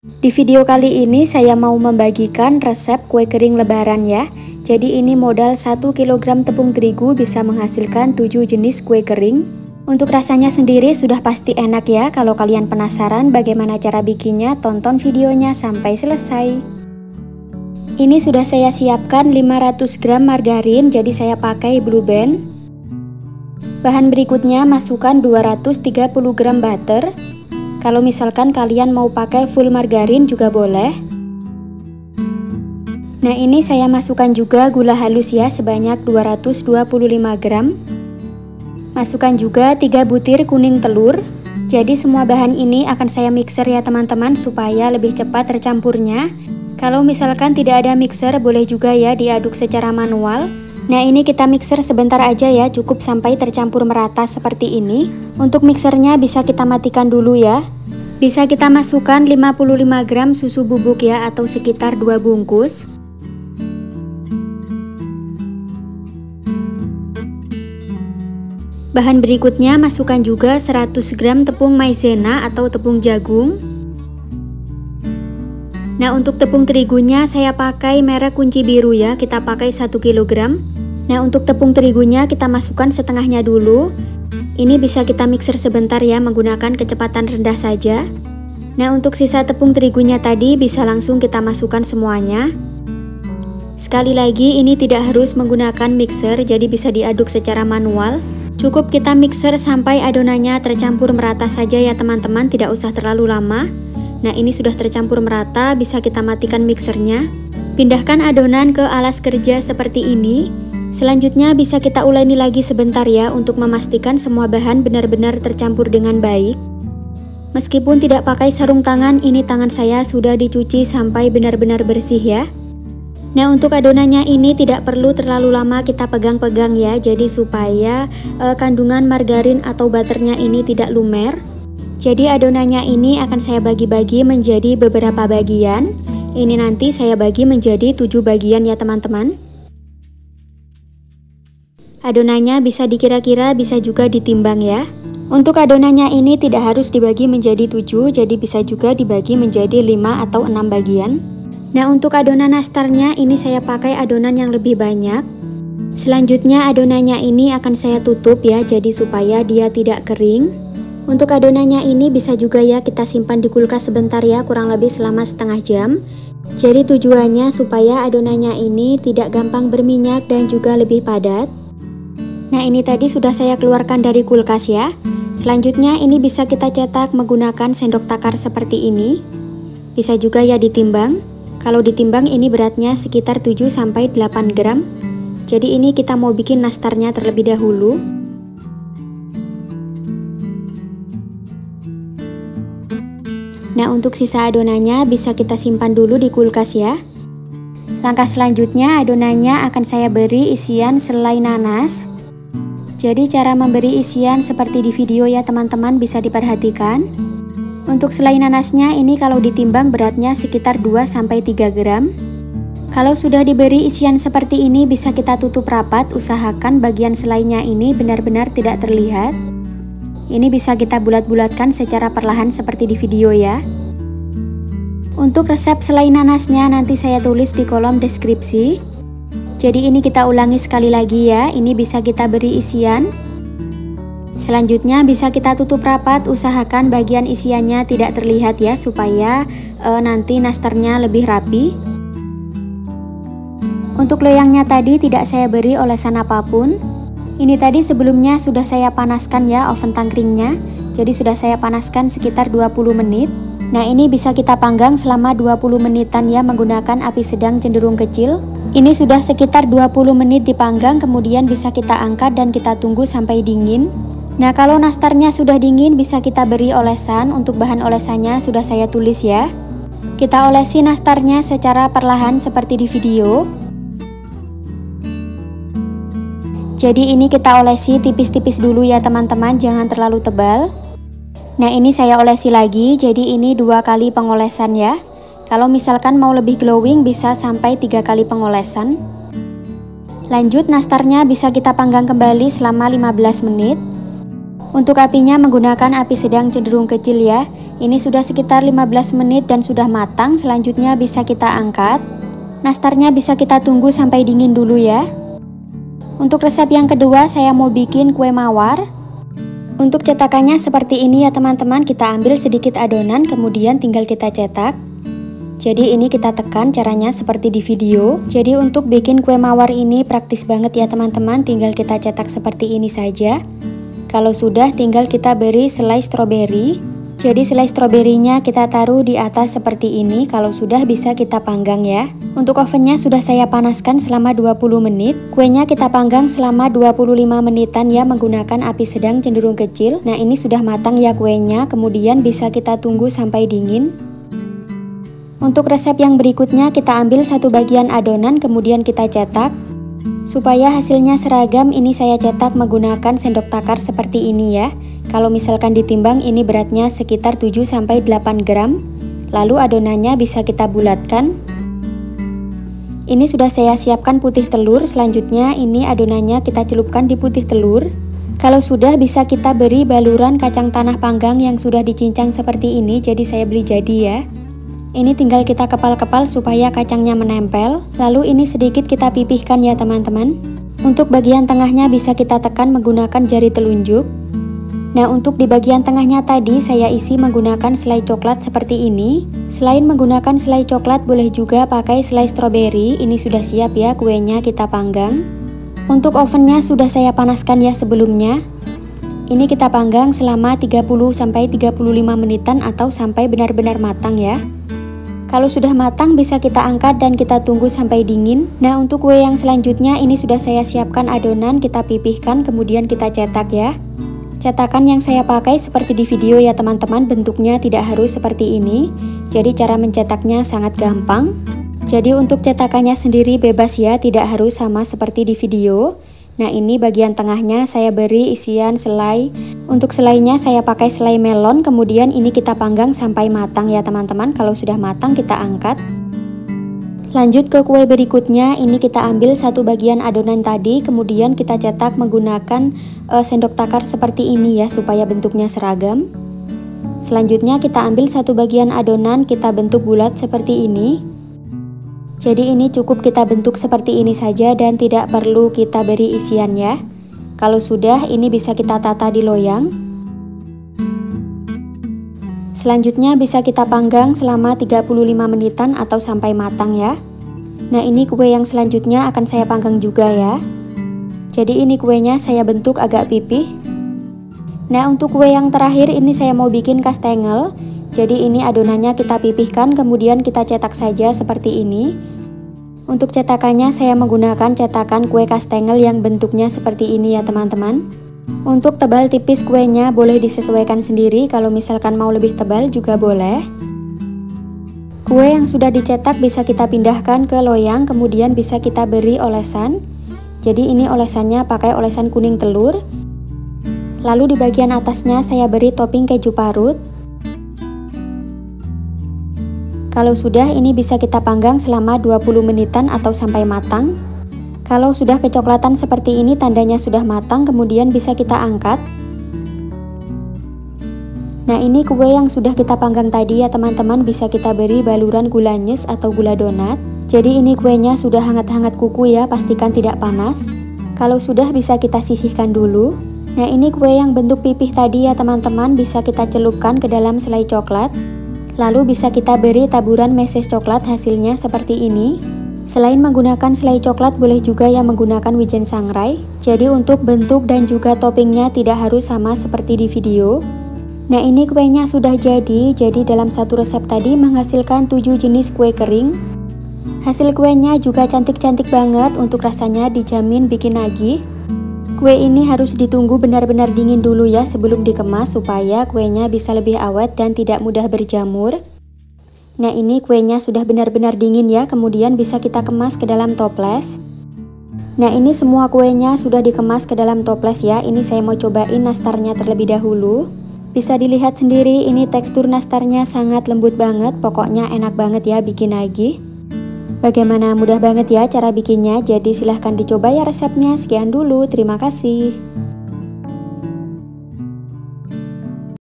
Di video kali ini saya mau membagikan resep kue kering lebaran ya. Jadi ini modal 1 kg tepung terigu bisa menghasilkan 7 jenis kue kering. Untuk rasanya sendiri sudah pasti enak ya. Kalau kalian penasaran bagaimana cara bikinnya, tonton videonya sampai selesai. Ini sudah saya siapkan 500 gram margarin, jadi saya pakai Blue Band. Bahan berikutnya masukkan 230 gram butter. Kalau misalkan kalian mau pakai full margarin juga boleh. Nah ini saya masukkan juga gula halus ya sebanyak 225 gram. Masukkan juga 3 butir kuning telur. Jadi semua bahan ini akan saya mixer ya teman-teman supaya lebih cepat tercampurnya. Kalau misalkan tidak ada mixer boleh juga ya diaduk secara manual. Nah ini kita mixer sebentar aja ya, cukup sampai tercampur merata seperti ini. Untuk mixernya bisa kita matikan dulu ya. Bisa kita masukkan 55 gram susu bubuk ya, atau sekitar 2 bungkus. Bahan berikutnya masukkan juga 100 gram tepung maizena atau tepung jagung. Nah untuk tepung terigunya saya pakai merek kunci biru ya, kita pakai 1 kg. Nah untuk tepung terigunya kita masukkan setengahnya dulu. Ini bisa kita mixer sebentar ya menggunakan kecepatan rendah saja. Nah untuk sisa tepung terigunya tadi bisa langsung kita masukkan semuanya. Sekali lagi ini tidak harus menggunakan mixer, jadi bisa diaduk secara manual. Cukup kita mixer sampai adonannya tercampur merata saja ya teman-teman, tidak usah terlalu lama. Nah ini sudah tercampur merata, bisa kita matikan mixernya. Pindahkan adonan ke alas kerja seperti ini. Selanjutnya bisa kita uleni lagi sebentar ya untuk memastikan semua bahan benar-benar tercampur dengan baik. Meskipun tidak pakai sarung tangan, ini tangan saya sudah dicuci sampai benar-benar bersih ya. Nah untuk adonannya ini tidak perlu terlalu lama kita pegang-pegang ya, jadi supaya kandungan margarin atau butternya ini tidak lumer. Jadi adonannya ini akan saya bagi-bagi menjadi beberapa bagian. Ini nanti saya bagi menjadi 7 bagian ya teman-teman. Adonannya bisa dikira-kira, bisa juga ditimbang ya. Untuk adonannya ini tidak harus dibagi menjadi 7, jadi bisa juga dibagi menjadi 5 atau 6 bagian. Nah untuk adonan nastarnya ini saya pakai adonan yang lebih banyak. Selanjutnya adonannya ini akan saya tutup ya, jadi supaya dia tidak kering. Untuk adonannya ini bisa juga ya kita simpan di kulkas sebentar ya, kurang lebih selama setengah jam. Jadi tujuannya supaya adonannya ini tidak gampang berminyak dan juga lebih padat. Nah ini tadi sudah saya keluarkan dari kulkas ya. Selanjutnya ini bisa kita cetak menggunakan sendok takar seperti ini. Bisa juga ya ditimbang. Kalau ditimbang ini beratnya sekitar 7-8 gram. Jadi ini kita mau bikin nastarnya terlebih dahulu. Nah untuk sisa adonannya bisa kita simpan dulu di kulkas ya. Langkah selanjutnya adonannya akan saya beri isian selai nanas. Jadi cara memberi isian seperti di video ya teman-teman, bisa diperhatikan. Untuk selai nanasnya ini kalau ditimbang beratnya sekitar 2-3 gram. Kalau sudah diberi isian seperti ini bisa kita tutup rapat, usahakan bagian selainya ini benar-benar tidak terlihat. Ini bisa kita bulat-bulatkan secara perlahan seperti di video ya. Untuk resep selai nanasnya nanti saya tulis di kolom deskripsi. Jadi ini kita ulangi sekali lagi ya, ini bisa kita beri isian. Selanjutnya bisa kita tutup rapat, usahakan bagian isiannya tidak terlihat ya, supaya nanti nastarnya lebih rapi. Untuk loyangnya tadi tidak saya beri olesan apapun. Ini tadi sebelumnya sudah saya panaskan ya oven tangkringnya. Jadi sudah saya panaskan sekitar 20 menit. Nah ini bisa kita panggang selama 20 menitan ya menggunakan api sedang cenderung kecil. Ini sudah sekitar 20 menit dipanggang, kemudian bisa kita angkat dan kita tunggu sampai dingin. Nah kalau nastarnya sudah dingin bisa kita beri olesan. Untuk bahan olesannya sudah saya tulis ya. Kita olesi nastarnya secara perlahan seperti di video. Jadi ini kita olesi tipis-tipis dulu ya teman-teman, jangan terlalu tebal. Nah ini saya olesi lagi, jadi ini 2 kali pengolesan ya. Kalau misalkan mau lebih glowing bisa sampai 3 kali pengolesan. Lanjut nastarnya bisa kita panggang kembali selama 15 menit. Untuk apinya menggunakan api sedang cenderung kecil ya. Ini sudah sekitar 15 menit dan sudah matang. Selanjutnya bisa kita angkat. Nastarnya bisa kita tunggu sampai dingin dulu ya. Untuk resep yang kedua saya mau bikin kue mawar. Untuk cetakannya seperti ini ya teman-teman. Kita ambil sedikit adonan kemudian tinggal kita cetak. Jadi ini kita tekan caranya seperti di video. Jadi untuk bikin kue mawar ini praktis banget ya teman-teman. Tinggal kita cetak seperti ini saja. Kalau sudah tinggal kita beri selai stroberi. Jadi selai stroberinya kita taruh di atas seperti ini. Kalau sudah bisa kita panggang ya. Untuk ovennya sudah saya panaskan selama 20 menit. Kuenya kita panggang selama 25 menitan ya menggunakan api sedang cenderung kecil. Nah ini sudah matang ya kuenya. Kemudian bisa kita tunggu sampai dingin. Untuk resep yang berikutnya kita ambil satu bagian adonan kemudian kita cetak. Supaya hasilnya seragam ini saya cetak menggunakan sendok takar seperti ini ya. Kalau misalkan ditimbang ini beratnya sekitar 7-8 gram. Lalu adonannya bisa kita bulatkan. Ini sudah saya siapkan putih telur. Selanjutnya ini adonannya kita celupkan di putih telur. Kalau sudah bisa kita beri baluran kacang tanah panggang yang sudah dicincang seperti ini. Jadi saya beli jadi ya. Ini tinggal kita kepal-kepal supaya kacangnya menempel. Lalu ini sedikit kita pipihkan ya teman-teman. Untuk bagian tengahnya bisa kita tekan menggunakan jari telunjuk. Nah untuk di bagian tengahnya tadi saya isi menggunakan selai coklat seperti ini. Selain menggunakan selai coklat boleh juga pakai selai stroberi. Ini sudah siap ya kuenya kita panggang. Untuk ovennya sudah saya panaskan ya sebelumnya. Ini kita panggang selama 30-35 menitan atau sampai benar-benar matang ya. Kalau sudah matang bisa kita angkat dan kita tunggu sampai dingin. Nah untuk kue yang selanjutnya ini sudah saya siapkan adonan, kita pipihkan kemudian kita cetak ya. Cetakan yang saya pakai seperti di video ya teman-teman, bentuknya tidak harus seperti ini. Jadi cara mencetaknya sangat gampang. Jadi untuk cetakannya sendiri bebas ya, tidak harus sama seperti di video. Nah ini bagian tengahnya saya beri isian selai. Untuk selainya saya pakai selai melon. Kemudian ini kita panggang sampai matang ya teman-teman. Kalau sudah matang kita angkat. Lanjut ke kue berikutnya. Ini kita ambil satu bagian adonan tadi. Kemudian kita cetak menggunakan sendok takar seperti ini ya, supaya bentuknya seragam. Selanjutnya kita ambil satu bagian adonan, kita bentuk bulat seperti ini. Jadi ini cukup kita bentuk seperti ini saja dan tidak perlu kita beri isian ya. Kalau sudah ini bisa kita tata di loyang. Selanjutnya bisa kita panggang selama 35 menitan atau sampai matang ya. Nah ini kue yang selanjutnya akan saya panggang juga ya. Jadi ini kuenya saya bentuk agak pipih. Nah untuk kue yang terakhir ini saya mau bikin kastengel. Jadi ini adonannya kita pipihkan kemudian kita cetak saja seperti ini. Untuk cetakannya saya menggunakan cetakan kue kastengel yang bentuknya seperti ini ya teman-teman. Untuk tebal tipis kuenya boleh disesuaikan sendiri, kalau misalkan mau lebih tebal juga boleh. Kue yang sudah dicetak bisa kita pindahkan ke loyang kemudian bisa kita beri olesan. Jadi ini olesannya pakai olesan kuning telur. Lalu di bagian atasnya saya beri topping keju parut. Kalau sudah ini bisa kita panggang selama 20 menitan atau sampai matang. Kalau sudah kecoklatan seperti ini tandanya sudah matang, kemudian bisa kita angkat. Nah ini kue yang sudah kita panggang tadi ya teman-teman, bisa kita beri baluran gula nyes atau gula donat. Jadi ini kuenya sudah hangat-hangat kuku ya, pastikan tidak panas. Kalau sudah bisa kita sisihkan dulu. Nah ini kue yang bentuk pipih tadi ya teman-teman, bisa kita celupkan ke dalam selai coklat. Lalu bisa kita beri taburan meses coklat, hasilnya seperti ini. Selain menggunakan selai coklat boleh juga ya menggunakan wijen sangrai. Jadi untuk bentuk dan juga toppingnya tidak harus sama seperti di video. Nah ini kuenya sudah jadi dalam satu resep tadi menghasilkan 7 jenis kue kering. Hasil kuenya juga cantik-cantik banget, untuk rasanya dijamin bikin nagih. Kue ini harus ditunggu benar-benar dingin dulu ya sebelum dikemas supaya kuenya bisa lebih awet dan tidak mudah berjamur. Nah ini kuenya sudah benar-benar dingin ya, kemudian bisa kita kemas ke dalam toples. Nah ini semua kuenya sudah dikemas ke dalam toples ya. Ini saya mau cobain nastarnya terlebih dahulu. Bisa dilihat sendiri ini tekstur nastarnya sangat lembut banget, pokoknya enak banget ya bikin nagih. Bagaimana, mudah banget ya cara bikinnya, jadi silahkan dicoba ya resepnya. Sekian dulu, terima kasih.